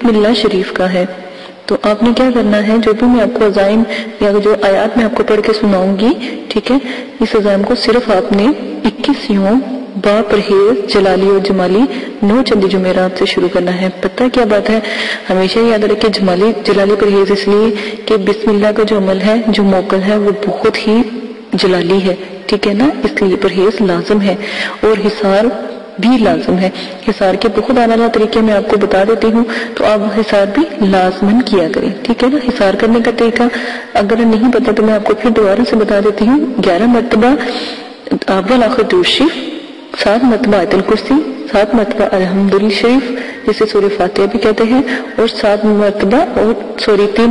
بسم اللہ شریف کا ہے. تو آپ نے کیا کرنا ہے، جو بھی میں آپ کو عزائم یا جو آیات میں آپ کو پڑھ کے سناؤں گی، ٹھیک ہے، اس عزائم کو صرف آپ نے 21 یوم با پرہیز جلالی اور جمالی 9 چندی جمعرات سے شروع کرنا ہے. پتہ کیا بات ہے، ہمیشہ یاد رکھیں جلالی پرہیز اس لیے کہ بسم اللہ کا جو عمل ہے، جو موکل ہے، وہ بہت ہی جلالی ہے، ٹھیک ہے نا، اس لیے پرہیز لازم ہے اور حصار بھی لازم ہے. حصار کے بہت اعلیٰ طریقے میں آپ کو بتا دیتی ہوں، تو آپ حصار بھی لازمن کیا کریں، ٹھیک ہے نا. حصار کرنے کا طریقہ اگر نہیں پتا تو میں آپ کو پھر دوبارہ سے بتا دیتی ہوں. 11 مرتبہ اول آخر درود شریف، 7 مرتبہ آیت الکرسی، 7 مرتبہ الحمدللہ شریف جسے سورہ فاتحہ بھی کہتے ہیں، اور 7 مرتبہ اور 3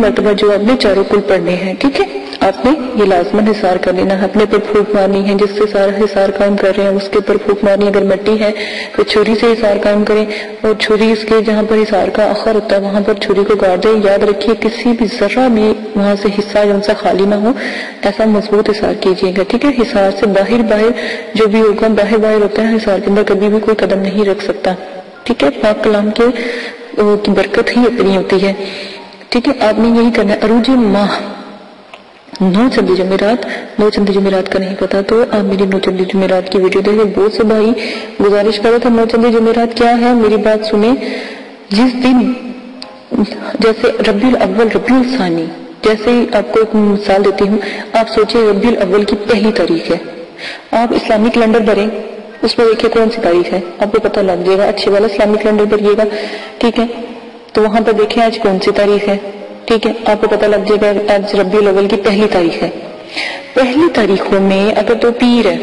مرتبہ جو آپ نے چاروں کل پڑھنے ہیں، ٹھیک ہے. آپ نے یہ لازمن حصار کر لینا ہے، اپنے پر پھونک مارنی ہے، جس سے سارا حصار قائم کر رہے ہیں اس کے پر پھونک مارنی. اگر مٹی ہے تو چھری سے حصار قائم کریں، اور چھری اس کے جہاں پر حصار کا آخر ہوتا ہے وہاں پر چھری کو گاڑ دیں. یاد رکھیے کسی بھی ذرہ بھی وہاں سے حصہ جن سے خالی نہ ہو، ایسا مضبوط حصار کیجیے گا، ٹھیک ہے. حصار سے باہر جو بھی ہوگا باہر ہوتا ہے، حصار کے اندر کبھی بھی کوئی قدم نہیں رکھ سکتا، ٹھیک ہے. پاک کلام کی برکت ہی اتنی ہوتی ہے، ٹھیک ہے. آپ نے یہی کرنا ہے. عروج ماہ 9 چندی جمعرات کا نہیں پتا تو آپ میری 9 چندی جمعرات کی ویڈیو دیکھیں. بہت سے بھائی گزارش کرو تھا 9 چندی جمعرات کیا ہے. میری بات سنیں، جس دن جیسے ربیع الاول ربیع الثانی، جیسے آپ کو ایک مثال دیتی ہوں، آپ سوچیں ربیع الاول کی پہلی تاریخ ہے، آپ اسلامی کیلنڈر بھریں، اس میں دیکھیں کون سی تاریخ ہے، آپ کو پتہ لگ جائے گا. اچھے والا اسلامی کیلنڈر بھریے گا، ٹھیک ہے. تو وہاں پر دیکھیں آج کون سی تاریخ ہے، ٹھیک ہے. آپ کو پتہ لگ جائے گا آج ربیع الاول کی پہلی تاریخ ہے. پہلی تاریخوں میں اگر تو پیر ہے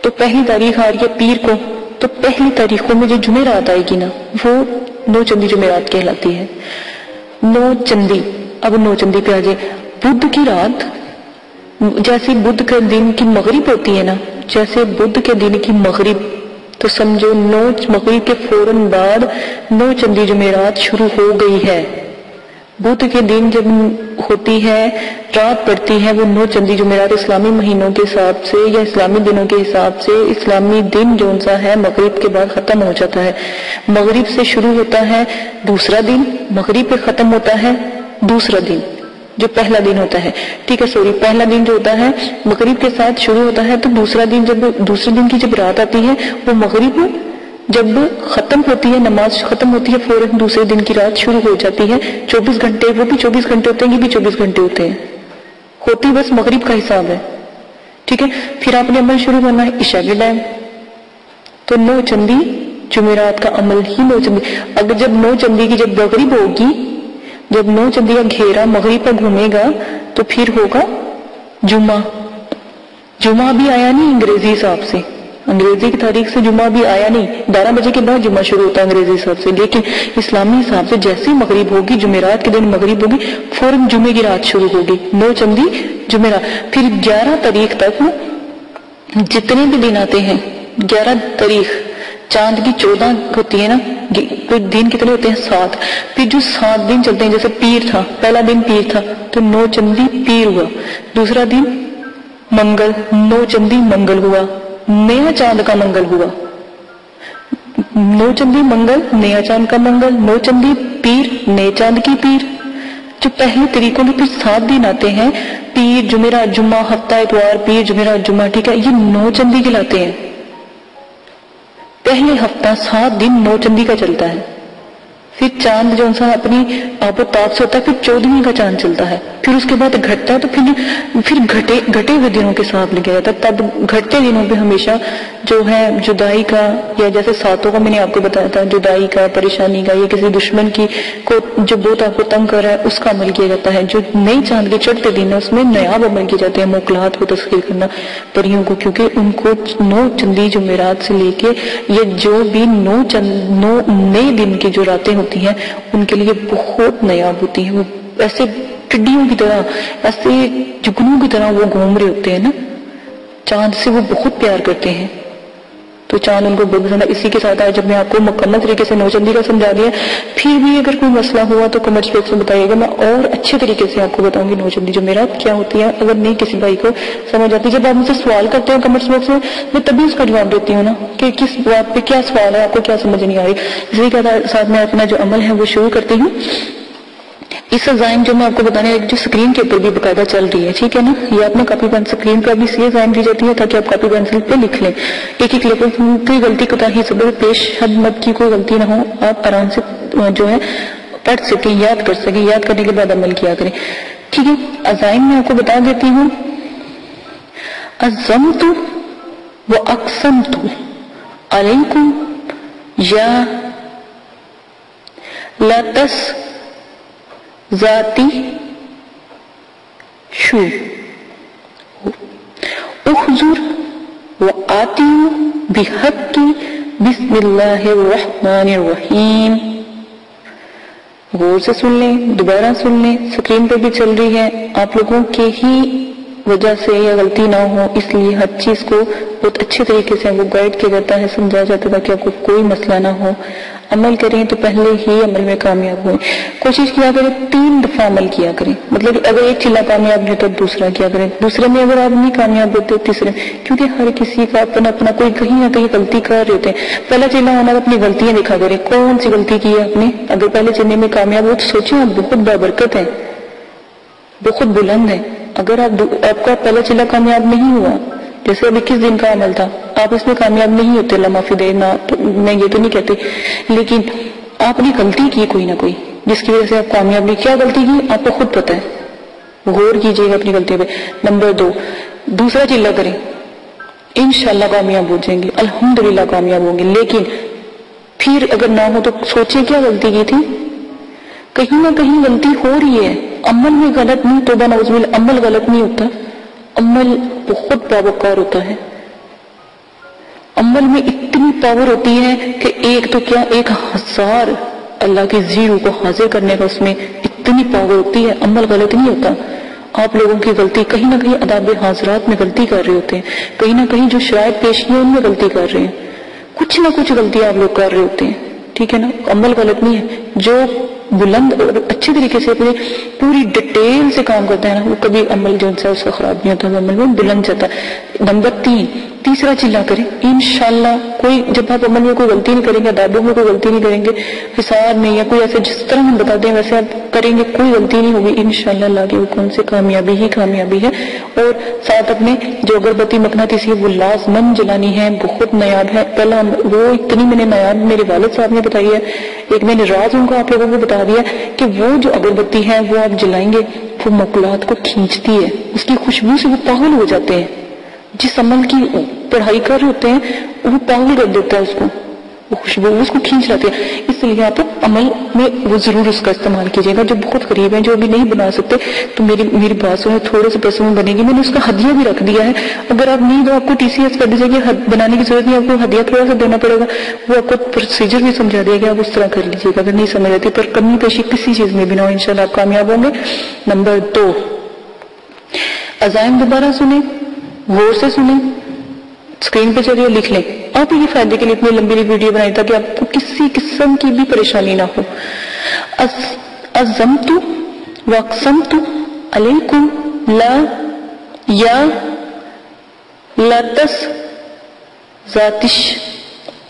تو پہلی تاریخ آ رہی ہے پیر کو، تو پہلی تاریخوں میں جو جمعرات آئے گی نا وہ 9 چندی جمعرات کہلاتی ہے. 9 چندی. اب 9 چندی پہ آ جائے. بدھ کی رات، جیسے بدھ کے دن کی مغرب ہوتی ہے نا، جیسے بدھ کے دن کی مغرب، تو سمجھو 9 مغرب کے فوراً بعد 9 چندی جمعرات شروع ہو گئی ہے. بدھ کے دن جب ہوتی ہے، رات پڑتی ہے، وہ 9 چندی جمعرات اسلامی مہینوں کے حساب سے یا اسلامی دنوں کے حساب سے اسلامی دن جو سا ہے مغرب کے بعد ختم ہو جاتا ہے. مغرب سے شروع ہوتا ہے دوسرا دن، مغرب پہ ختم ہوتا ہے دوسرا دن جو پہلا دن ہوتا ہے، ٹھیک ہے. پہلا دن جو ہوتا ہے مغرب کے ساتھ شروع ہوتا ہے، تو دوسرے دن کی جب رات آتی ہے وہ مغرب جب ختم ہوتی ہے، نماز ختم ہوتی ہے، فوراً دوسرے دن کی رات شروع ہو جاتی ہے. 24 گھنٹے، وہ بھی 24 گھنٹے ہوتے ہیں، یہ بھی 24 گھنٹے ہوتے ہیں، ہوتی بس مغرب کا حساب ہے، ٹھیک ہے. پھر آپ نے عمل شروع کرنا ہے عشاء کے ٹائم. تو 9 چندی جمعرات کا عمل ہی 9 چندی. اگر جب 9 چندی کی جب مغرب ہوگی، جب 9 چندی کا گھیرا مغرب پر گھومے گا تو پھر ہوگا جمعہ. جمعہ بھی آیا نہیں انگریزی حساب سے، انگریزی کی تاریخ سے جمعہ بھی آیا نہیں. 12 بجے کے بعد جمعہ شروع ہوتا ہے انگریزی حساب سے، لیکن اسلامی حساب سے جیسے ہی مغرب ہوگی، جمعرات کے دن مغرب ہوگی، فوراً جمعے کی رات شروع ہوگی. 9 چندی جمعرات. پھر 11 تاریخ تک جتنے بھی دن آتے ہیں، 11 تاریخ چاند کی 14 ہوتی ہے نا، دن کتنے ہوتے ہیں 7. پھر جو 7 دن چلتے ہیں، جیسے پیر تھا، پہلا دن پیر تھا تو 9 چندی پیر ہوا. دوسرا دن منگل، 9 چندی منگل ہوا، نیا چاند کا منگل ہوا. 9 چندی منگل، نیا چاند کا منگل. 9 چندی پیر، نئے چاند کی پیر. جو پہلے طریقوں میں پھر 7 دن آتے ہیں، پیر، جمعرات، جمعہ، ہفتہ اتوار، پیر، جمعرات، جمعہ، ٹھیک ہے، یہ 9 چندی کہلاتے ہیں. پہلے ہفتہ 7 دن 9 چندی کا چلتا ہے. پھر چاند جو سا اپنی آب و تاب سے ہوتا ہے، پھر 14ویں کا چاند چلتا ہے. پھر اس کے بعد گھٹتا ہے، تو پھر گھٹے ہوئے دنوں کے ساتھ لگا جاتا ہے. تب گھٹتے دنوں پہ ہمیشہ جو ہے جدائی کا، یا جیسے ساتوں کا میں نے آپ کو بتایا تھا، جدائی کا، پریشانی کا، یا کسی دشمن کی کو جو بہت آپ کو تنگ کر رہا ہے اس کا عمل کیا جاتا ہے. جو نئی چاند کے چڑھتے دن ہے اس میں نیاب عمل کیے جاتے ہیں، موکلات کو تسخیر کرنا پریوں کو، کیونکہ ان کو 9 چندی جمعرات سے لے کے یہ جو بھی 9 نئے دن کی جو راتیں ہوتی ہیں ان کے لیے بہت نیاب ہوتی ہیں. وہ ایسے ٹڈیوں کی طرح، ایسے جگنوں کی طرح وہ گھوم رہے ہوتے ہیں نا، چاند سے وہ بہت پیار کرتے ہیں. تو چاند ان کو بہت پسند ہے. اسی کے ساتھ آج جب میں آپ کو مکمل طریقے سے نوچندی کا سمجھا دیا, پھر بھی اگر کوئی مسئلہ ہوا تو کمنٹس باکس میں بتائیے گا, میں اور اچھے طریقے سے آپ کو بتاؤں گی نوچندی جمعرات کیا ہوتی ہے. اگر نہیں کسی بھائی کو سمجھ آتی, جب آپ مجھ سے سوال کرتے ہیں کمنٹس باکس میں تبھی اس کا جواب دیتی ہوں نا کہ کس بات پہ کیا سوال ہے, آپ کو کیا سمجھ نہیں آ رہی. اسی کے ساتھ میں اپنا جو عمل ہے وہ شروع کرتی ہوں. اس ڈیزائن جو میں آپ کو بتانے جو اسکرین کے اوپر بھی باقاعدہ چل رہی ہے, ٹھیک ہے نا, یہ آپ نے کاپی پینسل اسکرین پر بھی یہ ڈیزائن دی جاتی ہے تاکہ آپ کاپی پینسل پہ لکھ لیں. ایک ایک لفظ کوئی غلطی کوتاہی سبب پیش حد مت کی کوئی غلطی نہ ہو, آپ آرام سے جو ہے پڑھ سکیں, یاد کر سکیں, یاد کرنے کے بعد عمل کیا کریں. ٹھیک ہے, ڈیزائن میں آپ کو بتا دیتی ہوں. عزمت و اقسمت علیکم یا لا تس ذاتی شو احضر و آتی بحق بسم اللہ الرحمن الرحیم. غور سے سن لیں, دوبارہ سن لیں, اسکرین پہ بھی چل رہی ہے. آپ لوگوں کے ہی وجہ سے یا غلطی نہ ہو اس لیے ہر چیز کو بہت اچھے طریقے سے وہ گائیڈ کیا جاتا ہے, سمجھایا جاتا ہے تاکہ آپ کو کوئی مسئلہ نہ ہو. عمل کریں تو پہلے ہی عمل میں کامیاب ہوئیں. کوشش کیا کریں 3 دفعہ عمل کیا کریں, مطلب اگر ایک چلا کامیاب نہیں تو دوسرا کیا کریں, دوسرے میں اگر آپ نہیں کامیاب ہوتے تیسرے, کیونکہ ہر کسی کا اپنا اپنا کوئی کہیں نہ کہیں غلطی کر رہے ہوتے ہیں. پہلا چلا ہونا اپنی غلطیاں دکھا کریں, کون سی غلطی کی ہے آپ نے. اگر پہلے چلنے میں کامیاب ہو تو سوچیں آپ بہت بابرکت ہیں, بہت بلند ہیں. اگر آپ کا پہلا چلا کامیاب نہیں ہوا, جیسے اب 21 دن کا عمل تھا, آپ اس میں کامیاب نہیں ہوتے, اللہ معافی دے نہ, میں یہ تو نہیں کہتی, لیکن آپ نے غلطی کی کوئی نہ کوئی جس کی وجہ سے آپ کامیاب نہیں. کیا غلطی کی آپ کو خود پتہ ہے, غور کیجئے گا اپنی غلطی پہ. نمبر 2, دوسرا چلا کریں, انشاءاللہ کامیاب ہو جائیں گے, الحمدللہ کامیاب ہوں گے. لیکن پھر اگر نہ ہو تو سوچیں کیا غلطی کی تھی. کہیں نہ کہیں غلطی ہو رہی ہے, عمل میں غلط نہیں, توبہ نعوذ باللہ, عمل غلط نہیں ہوتا, عمل بہت باوقار ہوتا ہے. عمل میں اتنی پاور ہوتی ہے کہ ایک تو کیا 1000 اللہ کے زیرو کو حاضر کرنے کا اس میں اتنی پاور ہوتی ہے. عمل غلط نہیں ہوتا. آپ لوگوں کی غلطی کہیں نہ کہیں آداب حاضرات میں غلطی کر رہے ہوتے ہیں, کہیں نہ کہیں جو شرائط پیش کی ہیں ان میں غلطی کر رہے ہیں, کچھ نہ کچھ غلطی آپ لوگ کر رہے ہوتے ہیں. ٹھیک ہے نا, عمل غلط نہیں ہے. جو بلند اور اچھے طریقے سے اپنے پوری ڈیٹیل سے کام کرتا ہے نا, وہ کبھی عمل جو ہے اس کا خراب نہیں ہوتا, عمل میں بلند جاتا ہے. نمبر 3, تیسرا چلا کریں انشاءاللہ. کوئی جب آپ عمل میں کوئی غلطی نہیں کریں گے, آدابوں میں کوئی غلطی نہیں کریں گے, حساب میں یا کوئی ایسے جس طرح ہم بتا دیں ویسے آپ کریں گے, کوئی غلطی نہیں ہوگی انشاءاللہ. اللہ کے حکم سے کامیابی ہی کامیابی ہے. اور ساتھ اپنے جو اگربتی مقناطیسی ہے وہ لازمن جلانی ہے, بہت نایاب ہے. پہلا وہ اتنی میں نے نایاب میرے والد صاحب نے بتائی ہے, ایک میں نے راز ان کو آپ لوگوں کو بتا دیا کہ وہ جو اگربتی ہے وہ آپ جلائیں گے, وہ مقلات کو کھینچتی ہے, اس کی خوشبو سے وہ پاگل ہو جاتے ہیں. جس عمل کی پڑھائی کر رہے ہوتے ہیں وہ پاگل کر دیتا ہے اس کو, وہ خوشبو اس کو کھینچ لاتی ہے. اس لیے آپ عمل میں وہ ضرور اس کا استعمال کیجیے گا. جو بہت قریب ہیں, جو ابھی نہیں بنا سکتے, تو میری بات سنیں, تھوڑے سے پیسوں میں بنے گی. میں نے اس کا ہدیہ بھی رکھ دیا ہے, اگر آپ نہیں تو آپ کو TCS کر دیجیے گا, بنانے کی ضرورت نہیں, آپ کو ہدیہ تھوڑا سا دینا پڑے گا. وہ آپ کو پروسیجر بھی سمجھا دیا گیا, آپ اس طرح کر لیجیے گا. اگر نہیں سمجھ آتی پر کمی پیشی کسی چیز میں بھی نہ ہو, انشاءاللہ آپ کامیاب ہوں گے. نمبر 2, عزائم دوبارہ سنیں, غور سے سنیں, اسکرین پہ چلیے لکھ لیں. آپ یہ فائدے کے لیے اتنی لمبی ویڈیو بنائی تاکہ آپ کو کسی قسم کی بھی پریشانی نہ ہو. عزمت واقسمت علیکم لا یا لا تس ذاتش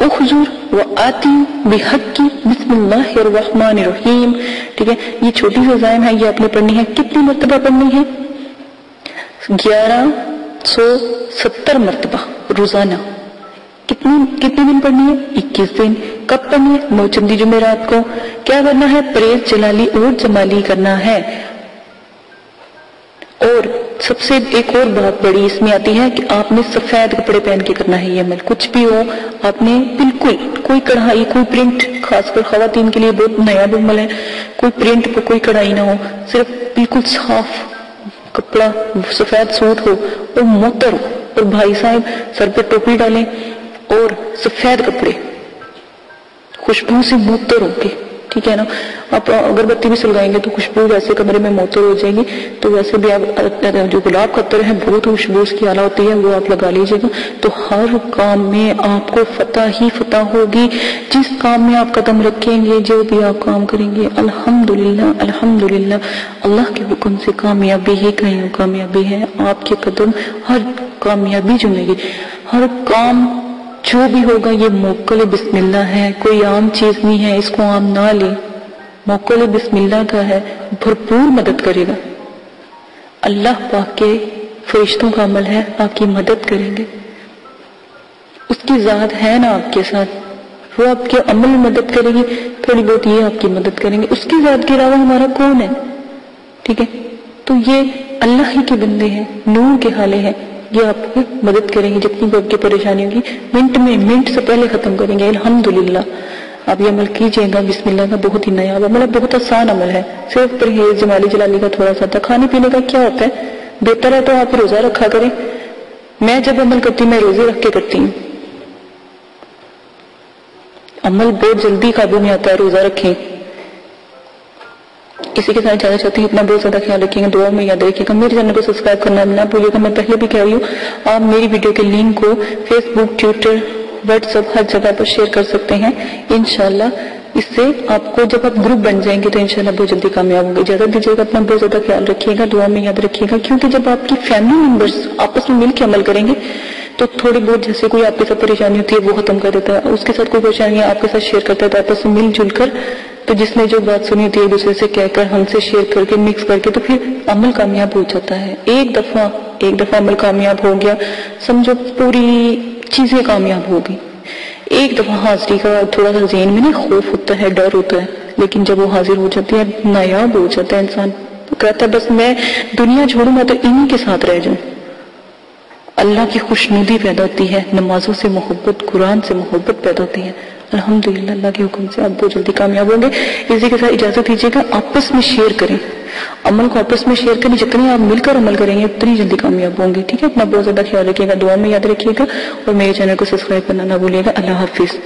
اخذر و آتی بحق بسم اللہ الرحمن الرحیم. ٹھیک ہے, یہ چھوٹی سی عزائم ہے, یہ آپ نے پڑھنی ہے. کتنی مرتبہ پڑھنی ہے؟ 1170 مرتبہ روزانہ. کتنے دن پڑھنی ہے؟ 21 دن. کب پڑھنی ہے؟ نوچندی جمعرات کو. کیا کرنا ہے؟ پرہیز جلالی اور جمالی کرنا ہے. اور سب سے ایک اور بات بڑی اس میں آتی ہے کہ آپ نے سفید کپڑے پہن کے کرنا ہے یہ عمل. کچھ بھی ہو آپ نے بالکل کوئی کڑھائی, کوئی پرنٹ, خاص کر خواتین کے لیے بہت نیا عمل ہے, کوئی پرنٹ پہ کوئی کڑھائی نہ ہو, صرف بالکل صاف کپڑا, سفید سوٹ ہو اور موتر ہو. اور بھائی صاحب سر پہ ٹوپی ڈالیں اور سفید کپڑے خوشبو سے موتر ہو کے ٹھیک ہے نا. آپ اگربتی بھی سلگائیں گے تو خوشبو ویسے کمرے میں معطر ہو جائے گی. تو ویسے بھی آپ جو گلاب کا عطر ہے بہت خوشبو اس کی اعلیٰ ہوتی ہے, وہ آپ لگا لیجیے گا. تو ہر کام میں آپ کو فتح ہی فتح ہوگی. جس کام میں آپ قدم رکھیں گے, جو بھی آپ کام کریں گے, الحمدللہ الحمدللہ اللہ کے حکم سے کامیابی ہی کہیں کامیابی ہے. آپ کے قدم ہر کامیابی چنے گی. ہر کام جو بھی ہوگا یہ موکل بسم اللہ ہے, کوئی عام چیز نہیں ہے, اس کو عام نہ لے. موکل بسم اللہ کا ہے, بھرپور مدد کرے گا. اللہ پاک کے فرشتوں کا عمل ہے, آپ کی مدد کریں گے. اس کی ذات ہے نا آپ کے ساتھ, وہ آپ کے عمل میں مدد کرے گی, تھوڑی بہت یہ آپ کی مدد کریں گے. اس کی ذات کے علاوہ ہمارا کون ہے؟ ٹھیک ہے, تو یہ اللہ ہی کے بندے ہیں, نور کے حالے ہیں, یہ آپ کی مدد کریں گے. جتنی بھی آپ کی پریشانی ہوگی منٹ سے پہلے ختم کریں گے. الحمدللہ آپ یہ عمل کیجئے گا. بسم اللہ کا بہت ہی نیا عمل ہے, بہت آسان عمل ہے. صرف پرہیز جمالی جلالی کا تھوڑا سا تھا. کھانے پینے کا کیا ہوتا ہے, بہتر ہے تو آپ روزہ رکھا کریں. میں جب عمل کرتی ہوں میں روزے رکھ کے کرتی ہوں. عمل بہت جلدی قابو میں آتا ہے, روزہ رکھیں. کسی کے ساتھ جانا چاہتی ہوں, اتنا بہت زیادہ خیال رکھیں گے, دعا میں یاد رکھیں گا. میرے چینل کو سبسکرائب کرنا نہ بھولیے گا. میں پہلے بھی کہہ رہی ہوں, آپ میری ویڈیو کے لنک کو فیس بک, ٹویٹر, واٹس ایپ ہر جگہ پر شیئر کر سکتے ہیں انشاءاللہ. اس سے آپ کو جب آپ گروپ بن جائیں گے تو انشاءاللہ بہت جلدی کامیاب ہوں گے. اجازت دیجیے گا, اپنا بہت زیادہ خیال رکھیے گا, دعا میں یاد رکھیے گا. کیونکہ جب آپ کی فیملی ممبرز آپس میں مل کے عمل کریں گے تو تھوڑی بہت جیسے کوئی آپ کے ساتھ پریشانی ہوتی ہے وہ ختم کر دیتا ہے, اس کے ساتھ کوئی پریشانی آپ کے ساتھ شیئر کرتا ہے, تو آپس میں مل جل کر, تو جس نے جو بات سنی ہوتی ہے ایک دوسرے سے کہہ کر, ہم سے شیئر کر کے, مکس کر کے, تو پھر عمل کامیاب ہو جاتا ہے. ایک دفعہ عمل کامیاب ہو گیا, سمجھو پوری چیزیں کامیاب ہو گئی. ایک دفعہ حاضری کا تھوڑا سا ذہن میں نہیں خوف ہوتا ہے, ڈر ہوتا ہے, لیکن جب وہ حاضر ہو جاتی ہے نایاب ہو جاتا ہے انسان. کہتا ہے بس میں دنیا چھوڑوں گا تو انہی کے ساتھ رہ جاؤں. اللہ کی خوشنودی پیدا ہوتی ہے, نمازوں سے محبت, قرآن سے محبت پیدا ہوتی ہے. الحمدللہ اللہ کے حکم سے آپ بہت جلدی کامیاب ہوں گے. اسی کے ساتھ اجازت دیجیے گا, آپس میں شیئر کریں, عمل کو آپس میں شیئر کریں. جتنی آپ مل کر عمل کریں گے اتنی جلدی کامیاب ہوں گے. ٹھیک ہے, اپنا بہت زیادہ خیال رکھیے گا, دعا میں یاد رکھیے گا, اور میرے چینل کو سبسکرائب کرنا نہ بھولیے گا. اللہ حافظ.